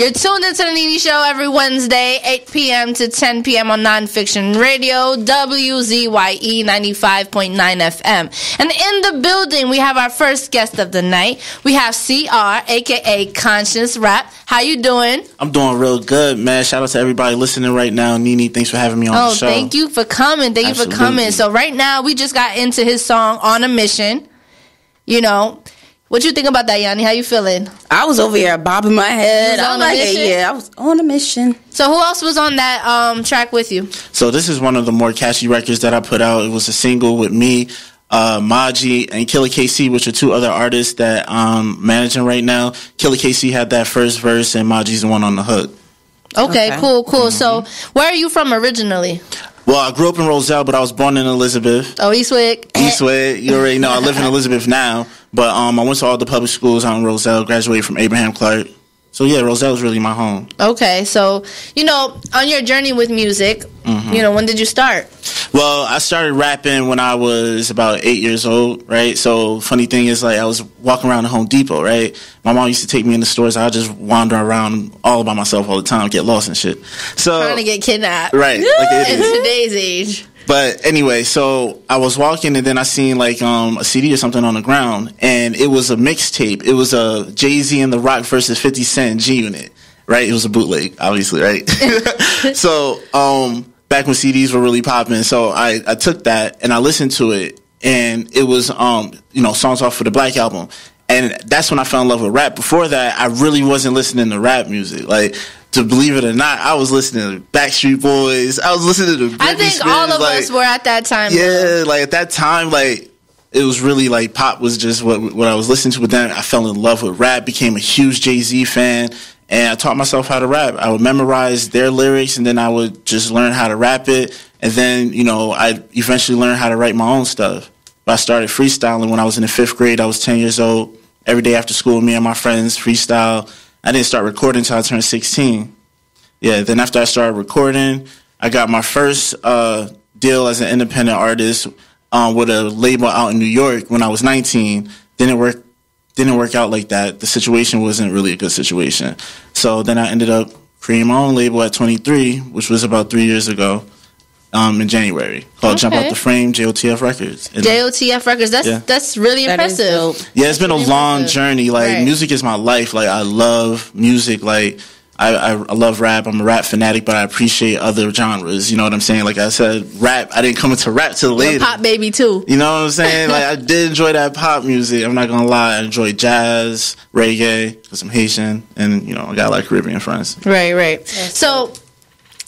You're tuned into the NeNe Show every Wednesday, 8 p.m. to 10 p.m. on Nonfiction Radio, WZYE 95.9 FM. And in the building, we have our first guest of the night. We have CR, a.k.a. Conscious Rap. How you doing? I'm doing real good, man. Shout out to everybody listening right now. NeNe, thanks for having me on the show. Thank you for coming. Thank you for coming. So right now, we just got into his song, On a Mission. You know, what you think about that, Yanni? How you feeling? I was over here bobbing my head. I was like, yeah, I was on a mission. So who else was on that track with you? So this is one of the more catchy records that I put out. It was a single with me, Maji, and Killer KC, which are two other artists that I'm managing right now. Killer KC had that first verse, and Maji's the one on the hook. Okay. Cool. Mm-hmm. So where are you from originally? Well, I grew up in Roselle, but I was born in Elizabeth. Oh, Eastwick. Eastwick. You already know. I live in Elizabeth now. But I went to all the public schools out in Roselle, graduated from Abraham Clark. So, yeah, Roselle is really my home. Okay. So, you know, on your journey with music, you know, when did you start? Well, I started rapping when I was about 8 years old, right? So, funny thing is, like, I was walking around the Home Depot, right? My mom used to take me in the stores. I would just wander around all by myself all the time, get lost and shit. So trying to get kidnapped. Right. Like in today's age. But anyway, so I was walking and then I seen like a CD or something on the ground, and it was a mixtape. It was a Jay-Z and The Rock versus 50 Cent G-Unit, right? It was a bootleg, obviously, right? So back when CDs were really popping, so I took that and I listened to it, and it was you know, songs off for the Black Album. And that's when I fell in love with rap. Before that, I really wasn't listening to rap music. Like, to believe it or not, I was listening to Backstreet Boys. I was listening to Britney I think Spears. all of us were at that time. Yeah, like at that time, like it was really like pop was just what I was listening to. But then I fell in love with rap, became a huge Jay-Z fan, and I taught myself how to rap. I would memorize their lyrics, and then I would just learn how to rap it. And then, you know, I eventually learned how to write my own stuff. But I started freestyling when I was in the 5th grade. I was 10 years old. Every day after school, me and my friends freestyle. I didn't start recording until I turned 16. Yeah, then after I started recording, I got my first deal as an independent artist with a label out in New York when I was 19. Didn't work out like that. The situation wasn't really a good situation. So then I ended up creating my own label at 23, which was about 3 years ago. In January, called Jump Out the Frame, JOTF Records. And JOTF Records, that's really impressive. Yeah, it's been a long journey. Like, music is my life. Like, I love music. Like, I love rap. I'm a rap fanatic, but I appreciate other genres. You know what I'm saying? Like I said, rap, I didn't come into rap till later. You're a pop baby, too. You know what I'm saying? Like, I did enjoy that pop music. I'm not going to lie. I enjoy jazz, reggae, because I'm Haitian, and, you know, I got a lot of Caribbean friends. Right. So,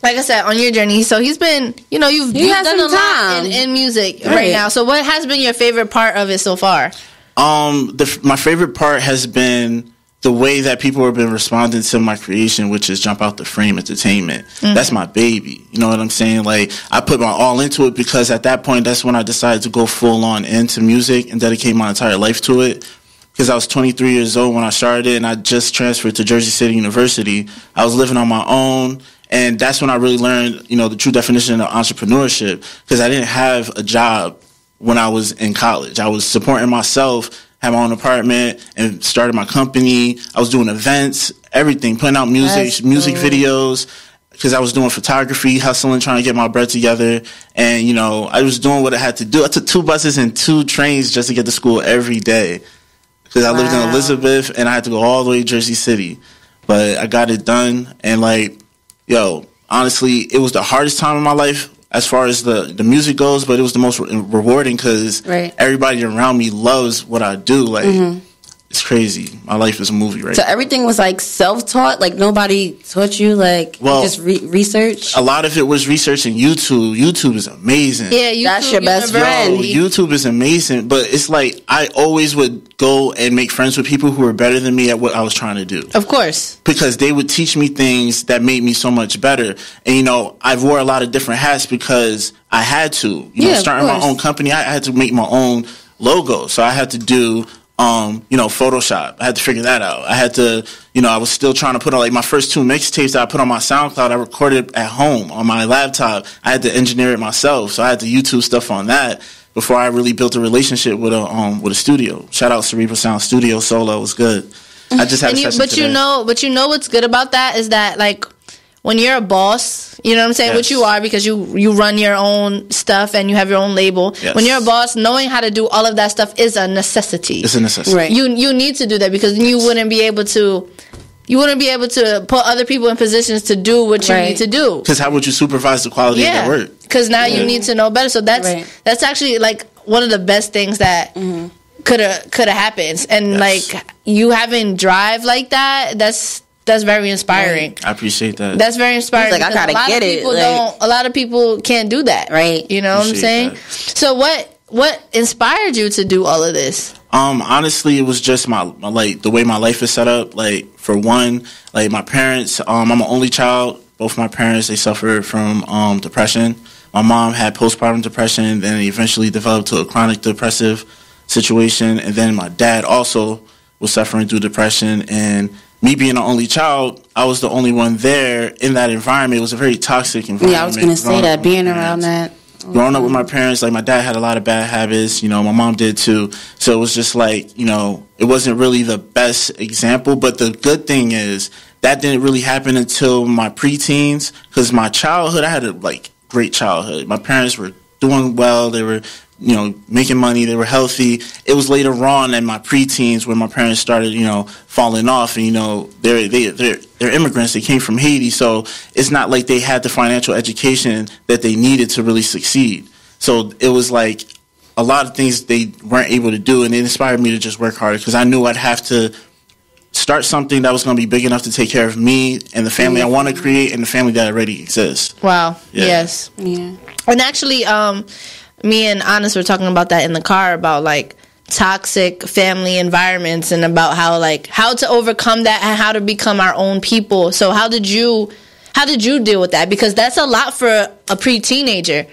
like I said, on your journey, so he's been, you know, you've done a lot in music right now. So what has been your favorite part of it so far? My favorite part has been the way that people have been responding to my creation, which is Jump Out the Frame Entertainment. That's my baby. You know what I'm saying? Like, I put my all into it because at that point, that's when I decided to go full on into music and dedicate my entire life to it. Because I was 23 years old when I started it, and I just transferred to Jersey City University. I was living on my own. And that's when I really learned, you know, the true definition of entrepreneurship, because I didn't have a job when I was in college. I was supporting myself, had my own apartment, and started my company. I was doing events, everything, putting out music videos, because I was doing photography, hustling, trying to get my bread together. And, you know, I was doing what I had to do. I took 2 buses and 2 trains just to get to school every day, because I lived in Elizabeth, and I had to go all the way to Jersey City. But I got it done, and, like, yo, honestly, it was the hardest time in my life as far as the music goes, but it was the most rewarding because everybody around me loves what I do. Like, it's crazy. My life is a movie right now. So everything was like self-taught? Like nobody taught you? Like, just research? A lot of it was researching YouTube. YouTube is amazing. Yeah, YouTube, that's your best friend. YouTube is amazing, but it's like I always would go and make friends with people who were better than me at what I was trying to do. Of course. Because they would teach me things that made me so much better. And, you know, I wore a lot of different hats because I had to. You know, starting my own company, I had to make my own logo. So I had to do you know, Photoshop. I had to figure that out. I had to, you know, I was still trying to put on, like, my first 2 mixtapes that I put on my SoundCloud, I recorded at home on my laptop. I had to engineer it myself, so I had to YouTube stuff on that before I really built a relationship with a studio. Shout out Cerebral Sound Studio. Solo was good. I just had a session today. But you know what's good about that is that, like, when you're a boss, you know what I'm saying, which you are, because you run your own stuff and you have your own label. Yes. When you're a boss, knowing how to do all of that stuff is a necessity. It's a necessity. Right. You need to do that, because you wouldn't be able to put other people in positions to do what you need to do. Because how would you supervise the quality of that work? Because now you need to know better. So that's actually like one of the best things that could have happened. And like you having drive like that, that's very inspiring. Right. I appreciate that. That's very inspiring. Like, I gotta get it. A lot of people can't do that. Right. You know what I'm saying? That. So what inspired you to do all of this? Honestly, it was just my like the way my life is set up. Like, for one, like my parents, I'm an only child. Both my parents, they suffered from depression. My mom had postpartum depression, then it eventually developed to a chronic depressive situation. And then my dad also was suffering through depression. And me being an only child, I was the only one there in that environment. It was a very toxic environment. Yeah, I was going to say that, being around that. Growing up with my parents, like, my dad had a lot of bad habits, you know, my mom did too. So it was just like, you know, it wasn't really the best example. But the good thing is that didn't really happen until my preteens, because my childhood, I had a, like, great childhood. My parents were doing well. They were, you know, making money. They were healthy. It was later on in my preteens when my parents started, you know, falling off. And, you know, they're immigrants. They came from Haiti. So it's not like they had the financial education that they needed to really succeed. So it was like a lot of things they weren't able to do. And it inspired me to just work harder, because I knew I'd have to start something that was going to be big enough to take care of me and the family I want to create and the family that already exists. Wow. Yeah. Yes. Yeah. And actually, me and Honest were talking about that in the car, about like toxic family environments and about how to overcome that and how to become our own people. So how did you deal with that? Because that's a lot for a pre-teenager.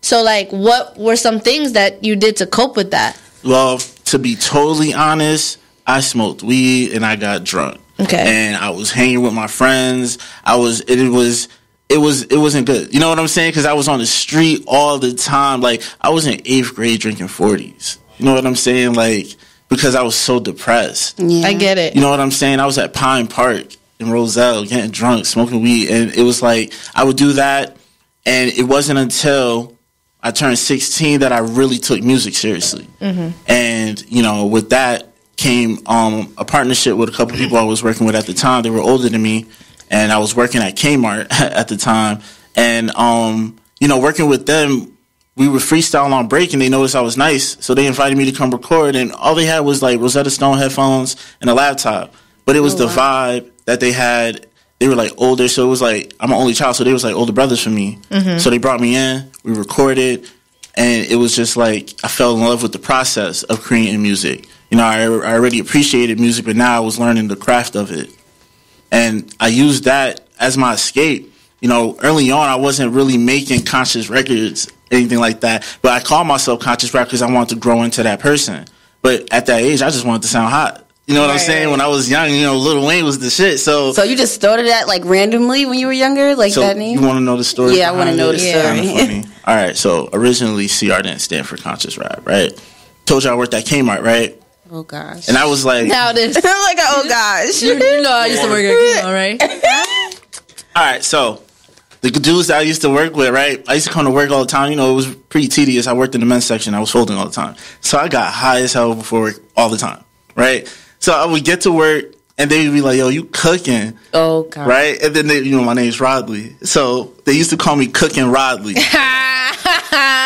So like, what were some things that you did to cope with that? Well, to be totally honest, I smoked weed and I got drunk. Okay. And I was hanging with my friends. It wasn't good. You know what I'm saying? Because I was on the street all the time. Like, I was in 8th grade drinking 40s. You know what I'm saying? Like, because I was so depressed. Yeah. I get it. You know what I'm saying? I was at Pine Park in Roselle getting drunk, smoking weed. And it was like, I would do that. And it wasn't until I turned 16 that I really took music seriously. Mm-hmm. And, you know, with that came a partnership with a couple people I was working with at the time. They were older than me. And I was working at Kmart at the time. And, you know, working with them, we were freestyling on break, and they noticed I was nice. So they invited me to come record. And all they had was, like, Rosetta Stone headphones and a laptop. But it was the vibe that they had. They were, like, older. So it was, like, I'm an only child. So they was, like, older brothers for me. Mm-hmm. So they brought me in. We recorded. And it was just, like, I fell in love with the process of creating music. You know, I already appreciated music, but now I was learning the craft of it. And I used that as my escape. You know, early on, I wasn't really making conscious records, anything like that. But I called myself conscious rap because I wanted to grow into that person. But at that age, I just wanted to sound hot. You know what I'm saying? When I was young, you know, Lil Wayne was the shit. So you just started that, like, randomly when you were younger? Like, that name? You want to know the story? Yeah, I want to know the story. Funny. All right, so originally, CR didn't stand for conscious rap, right? Told you I worked at Kmart, right? Oh, gosh. And I was like... Now this. I'm like, oh, gosh. You know I used to work at Kmart, right? All right, so the dudes that I used to work with, right? I used to come to work all the time. You know, it was pretty tedious. I worked in the men's section. I was folding all the time. So I got high as hell before work all the time, right? So I would get to work, and they would be like, yo, you cooking. Oh, God. Right? And then, you know, my name's Rodley. So they used to call me Cooking Rodley.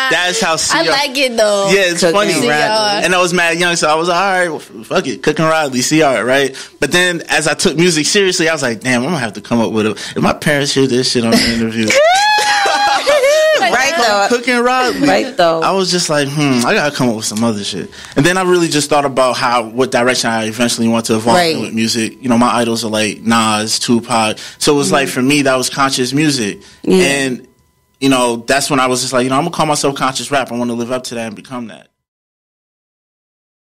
That's how CR... I like it, though. Yeah, it's funny. CR. And I was mad young, so I was like, all right, well, fuck it, Cooking Rodley, CR, right? But then as I took music seriously, I was like, damn, I'm going to have to come up with it. If my parents hear this shit on the interview... Right, though. Cooking Rodley. Right, though. I was just like, I gotta come up with some other shit. And then I really just thought about what direction I eventually want to evolve in with music. You know, my idols are like Nas, Tupac. So it was like, for me, that was conscious music. Yeah. And, you know, that's when I was just like, you know, I'm gonna call myself conscious rap. I want to live up to that and become that.